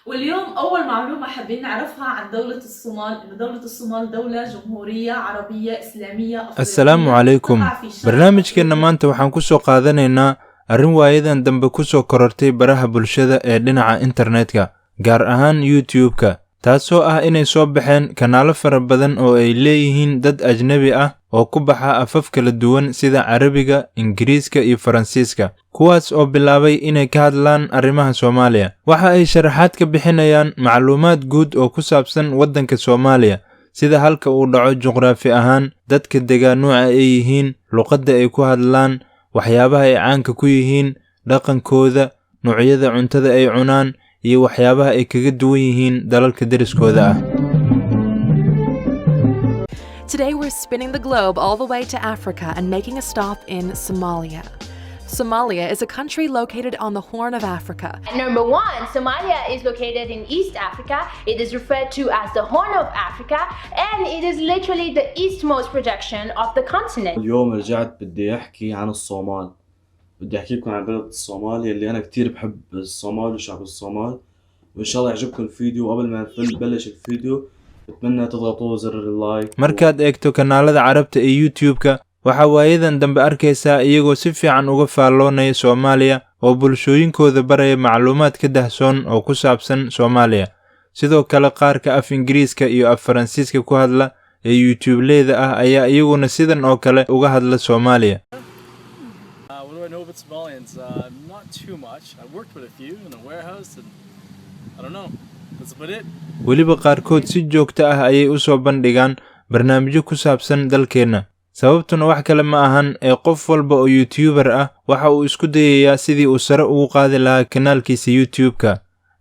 واليوم أول معلومة حابين نعرفها عن دولة الصومال إن دولة الصومال دولة جمهورية عربية إسلامية assalaamu أفريقية calaykum تقع في شرق barnaamijkeenna أفريقيا. maanta waxaan ku soo qaadanaynaa arrin waayadan dambe ku soo korortay baraha bulshada ee dhinaca internetka gaar ahaan youtube-ka taasoo ah inay soo baxeen kanaalo fara badan oo ay leeyihiin dad ajnabi ah oo ku baxa afaf kala duwan sida carabiga ingiriiska iyo faransiiska kuwaas oo bilaabay inay ka hadlaan arrimaha Soomaaliya waxa ay sharaxaad ka bixinayaan macluumaad guud oo ku saabsan waddanka Soomaaliya sida halka uu dhaco juqraafi ahaan dadka deegaanooca ay yihiin luqadda ay ku hadlaan waxyaabaha ay caanka ku yihiin dhaqankooda noocyada cuntada ay cunaan iyo waxyaabaha ay kaga duwan yihiin dalalka deriskooda ah. Today we're spinning the globe all the way to Africa and making a stop in Somalia. Somalia is a country located on the Horn of Africa. Number one, Somalia is located in East Africa. It is referred to as the Horn of Africa, and it is literally the eastmost projection of the continent. اليوم رجعت بدي أحكي عن الصومال. بدي أحكيكم عن بلد الصومال اللي أنا كتير بحب الصومال وشعب الصومال، وإن شاء الله يعجبكم الفيديو. وقبل ما نبلش الفيديو بتمنى تضغطوا زر اللايك. markaad eegto kanaalada carabta ee youtube-ka waxa waayadan dambe arkaysaa iyagoo si fiican uga faalloonaya Soomaaliya oo bulshooyinkooda baraya macluumaad ka dahsoon oo ku saabsan Soomaaliya sidoo kale qaarka af Ingiriiska iyo af Faransiiska ku hadla ee youtube-leeda ah ayaa iyaguna sidan oo kale uga hadla Soomaaliya. What do I know about Somalians? Not too much. I've worked with a few in a warehouse and I don't know. That's about it. weliba qaarkood si joogto ah ayay u soo bandhigaan barnaamijyo ku saabsan dalkeenna sababtuna wax kale ma ahan ee qof walba oo youtuber ah waxa uu isku dayayaa sidii uu sare ugu qaadi lahaa kanaalkiisa youtube-ka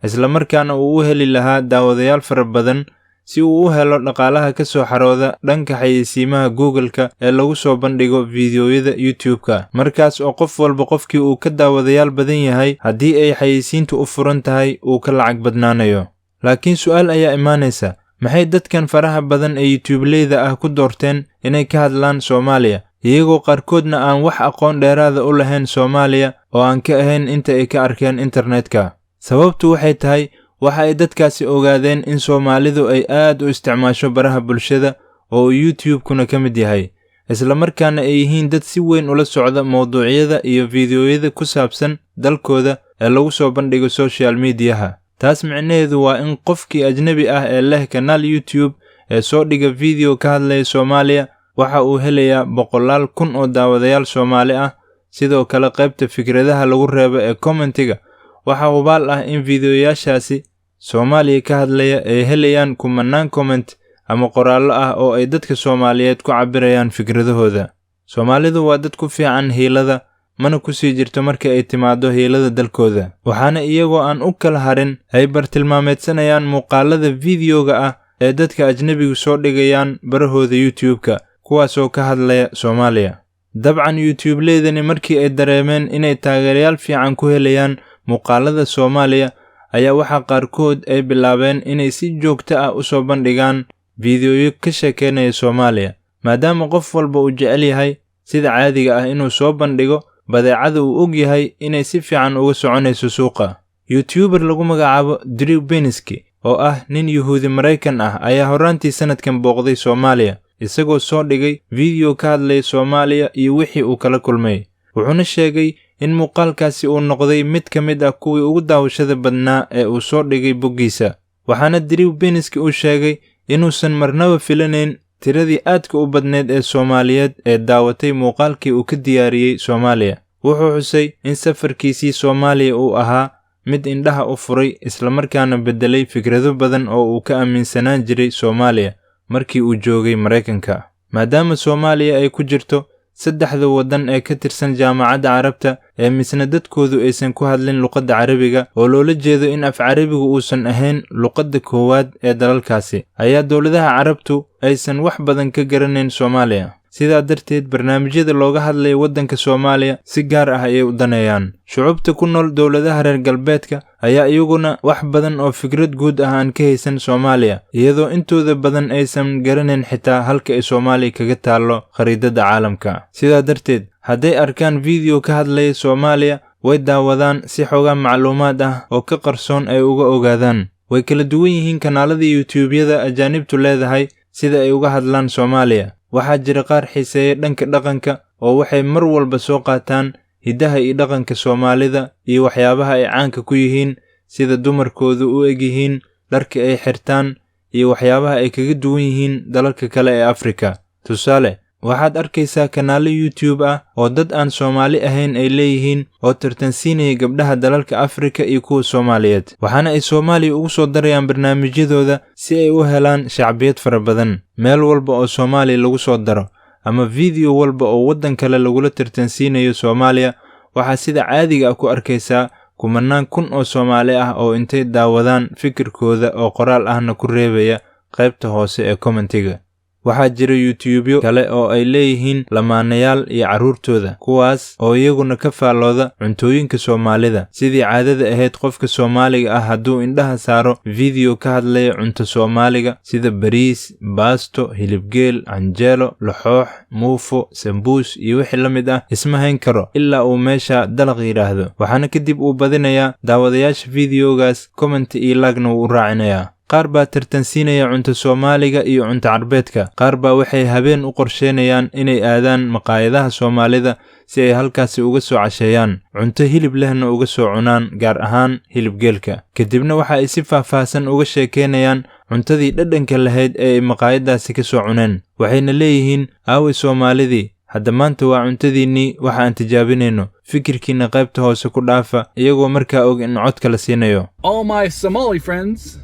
isla markaana uu u heli lahaa daawadayaal fara badan si uu u helo dhaqaalaha ka soo xarooda dhanka xayeysiimaha Google-ka ee lagu soo bandhigo fiidiyowyada youtube-ka markaas oo qof walba qofkii uu ka daawadayaal badan yahay haddii ay xayeysiintu u furan tahay uu ka lacag badnaanayo laakiin su'aal ayaa imaanaysa maxay dadkan faraha badan ee youtube-leyda ah ku doorteen inay ka hadlaan Soomaaliya iyagoo qaarkoodna aan wax aqoon dheeraada u lahayn Soomaaliya oo aan ka ahayn inta ay ka arkeen internetka sababtu waxay tahay waxa ay dadkaasi ogaadeen in Soomaalidu ay aad u isticmaasho baraha bulshada oo YouTube-kuna ka mid yahay isla markaana ay yihiin dad si weyn ula socda mowduucyada iyo fiidiyowyada ku saabsan dalkooda ee lagu soo bandhigo social media-ha taas micnaheedu waa in qofkii ajnabi ah ee leh kanaal YouTube ee soo dhiga video ka hadlaya Soomaaliya waxa uu helayaa boqolaal kun oo daawadayaal Soomaali ah sidoo kale qaybta fikradaha lagu reebo ee commentiga waxa hubaal ah in fiidiyoyaashaasi Soomaaliya ka hadlaya ay helayaan kumanaan comment ama qoraallo ah oo ay dadka Soomaaliyeed ku cabirayaan fikradahooda Soomaalidu waa dad ku fiican hiilada mana ku sii jirto markii ay timaado hiilada dalkooda waxaana iyagoo aan u kala harin ay bartilmaameedsanayaan muuqaalada fiidiyowga ah ee dadka ajnabigu soo dhigayaan barahooda youtube-ka kuwaasoo ka hadlaya Soomaaliya dabcan youtube-leedani markii ay dareemeen inay taageerayaal fiican ku helayaan muuqaalada Soomaaliya ayaa waxa qaarkood ay bilaabeen inay si joogto ah u soo bandhigaan fiidiyoyo ka sheekeynaya Soomaaliya maadaama qof walba uu jecel yahay sida caadiga ah inuu soo bandhigo badeecada uu og yahay inay si fiican uga soconayso suuqa youtuber lagu magacaabo Drew Beniski oo ah nin Yahuudi Mareykan ah ayaa horaantii sanadkan booqday Soomaaliya isagoo soo dhigay video ka hadlaya Soomaaliya iyo wixii uu kala kulmay wuxuuna sheegay in muuqaalkaasi uu noqday mid ka mid ah kuwii ugu daawashada badnaa ee uu soo dhigay boggiisa waxaana Drew Beniski uu sheegay inuusan marnaba filanayn tiradii aadka u badneed ee Soomaaliyeed ee daawatay muuqaalkii uu ka diyaariyay Soomaaliya wuxuu xusay in safarkiisii Soomaaliya uu ahaa mid indhaha u furay isla markaana bedelay fikrado badan oo uu ka aaminsanaan jiray Soomaaliya markii uu joogay Mareykanka maadaama Soomaaliya ay ku jirto saddexda waddan ee ka tirsan jaamacadda Carabta ee misna dadkoodu aysan ku hadlin luqadda Carabiga oo loola jeedo in af Carabigu uusan ahayn luqadda koowaad ee dalalkaasi ayaa dawladaha Carabtu aysan wax badan ka garanayn Soomaaliya sidaa darteed barnaamijyada looga hadlayo waddanka Soomaaliya si gaar ah ayay u daneeyaan shucubta ku nool dawladaha reer galbeedka ayaa iyaguna wax badan oo fikrad guud ah aan ka haysan Soomaaliya iyadoo intooda badan aysan garanayn xitaa halka ay Soomaaliya kaga taalo khariidada caalamka sidaa darteed hadday arkaan video ka hadlaya Soomaaliya way daawadaan si xogaa macluumaad ah oo ka qarsoon ay uga ogaadaan. Way kala duwan yihiin kanaalada YouTube-yada ajaanibtu leedahay sida ay uga hadlaan Soomaaliya. Waxaa jira qaar xiiseeya dhanka dhaqanka oo waxay mar walba soo qaataan hidaha iyo dhaqanka Soomaalida iyo waxyaabaha ay caanka ku yihiin sida dumarkoodu u eg yihiin, dharka ay xirtaan iyo waxyaabaha ay kaga duwan yihiin dalalka kale ee Afrika. Tusaale, waxaad arkaysaa kanaalo YouTube ah oo dad aan Soomaali ahayn ay leeyihiin oo tartansiinaya gabdhaha dalalka Afrika iyo kuwa Soomaaliyeed. Waxaana ay Soomaaliya ugu soo darayaan barnaamijyadooda si ay u helaan shacbiyad fara badan. Meel walba oo Soomaaliya lagu soo daro ama video walba oo waddan kale lagula tartansiinayo Soomaaliya, waxaa sida caadiga ah ku arkaysaa kumanaan kun oo Soomaali ah oo intay daawadaan fikirkooda oo qoraal ahna ku reebaya qaybta hoose ee commentiga. Waxaa jira YouTube kale oo ay leeyihiin lamaanayaal iyo carruurtooda, kuwaas oo iyaguna ka faallooda cuntooyinka Soomaalida. Sidii caadada ahayd, qofka Soomaaliga ah hadduu indhaha saaro video ka hadlaya cunto Soomaaliga sida bariis, baasto, hilibgeel, canjeelo, laxoox, muufo, sambuus iyo wixii la mid ah, isma hayn karo ilaa uu meesha dalaq yidhaahdo. Waxaana kadib uu badinayaa daawadayaasha videogaas, comment iyo like-na wuu u raacinayaa. qaar baa tartansiinaya cunto Soomaaliga iyo cunto Carbeedka. Qaar baa waxay habeen u qorsheynayaan inay aadaan maqaayadaha Soomaalida si ay halkaasi uga soo casheeyaan, cunto hilib lehna uga soo cunaan, gaar ahaan hilibgeelka. Kadibna waxa ay si faahfaahsan uga sheekeynayaan cuntadii dhadhanka lahayd ee ay maqaayadaasi ka soo cuneen. Waxayna leeyihiin, aaway Soomaalidii, hadda maanta waa cuntadiinnii waxa aan tijaabinayno. Fikirkiina qaybta hoose ku dhaafa, iyagoo markaa og in codka la siinayo. All my Somali friends,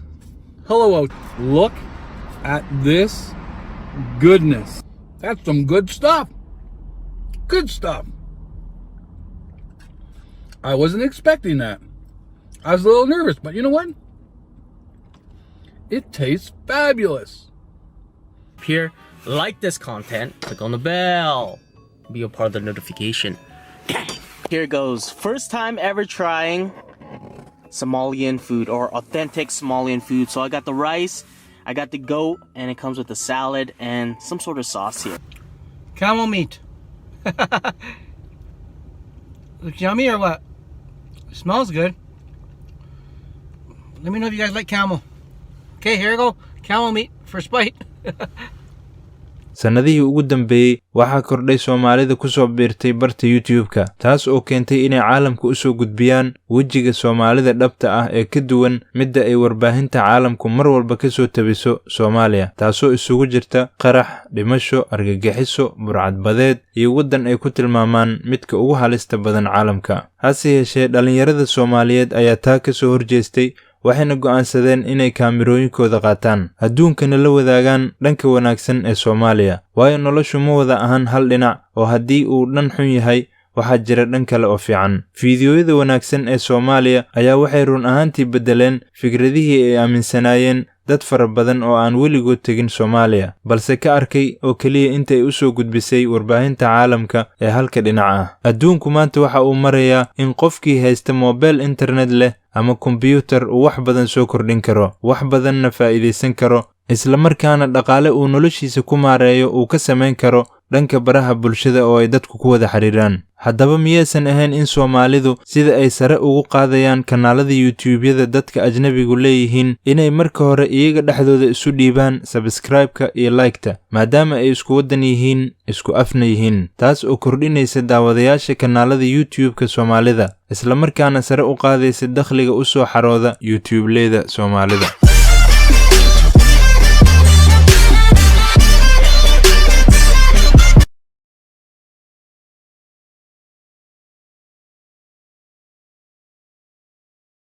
hello, look at this goodness. That's some good stuff. Good stuff. I wasn't expecting that. I was a little nervous, but you know what? It tastes fabulous. Here, like this content, click on the bell, be a part of the notification. Here goes. First time ever trying Somalian food or authentic Somalian food. So I got the rice, I got the goat, and it comes with a salad and some sort of sauce here. Camel meat. Looks yummy or what? It smells good. Let me know if you guys like camel. Okay, here we go. Camel meat for spite. Sanadihii ugu dambeeyay waxaa kordhay Soomaalida ku soo biirtay barta YouTube-ka, taas oo keentay inay caalamka u soo gudbiyaan wejiga Soomaalida dhabta ah ee ka duwan midda ay warbaahinta caalamku mar walba ka soo tabiso Soomaaliya, taasoo isugu jirta qarax, dhimasho, argagixiso, burcadbadeed iyo waddan ay ku tilmaamaan midka ugu halista badan caalamka. Hase yeeshee, dhalinyarada Soomaaliyeed ayaa taa ka soo horjeestay, waxayna go'aansadeen inay kaamirooyinkooda qaataan, adduunkana la wadaagaan dhanka wanaagsan ee Soomaaliya. Waayo noloshu ma wada ahan hal dhinac, oo haddii uu dhan xun yahay, waxaa jira dhan kale oo fiican. Fiidiyoyada wanaagsan ee Soomaaliya ayaa waxay run ahaantii beddeleen fikradihii ay aaminsanaayeen dad fara badan oo aan weligood tegin Soomaaliya, balse ka arkay oo keliya inta ay u soo gudbisay warbaahinta caalamka ee halka dhinac ah. Adduunku maanta waxa uu marayaa in qofkii haysta mobil internet leh ama kombiyuutar uu wax badan soo kordhin karo, wax badanna faa'iidaysan karo, isla markaana dhaqaale uu noloshiisa ku maareeyo uu ka samayn karo dhanka baraha bulshada oo ay dadku ku wada xiriiraan. Haddaba miyaysan ahayn in Soomaalidu sida ay sare ugu qaadayaan kanaalada YouTube-yada dadka ajnabigu leeyihiin inay marka hore iyaga dhexdooda isu dhiibaan subscribe-ka iyo like-ta, maadaama ay isku waddan yihiin, isku afna yihiin, taas oo kordhinaysa daawadayaasha kanaalada YouTube-ka Soomaalida, isla markaana sare u qaadaysa dakhliga u soo xarooda YouTube-leyda Soomaalida.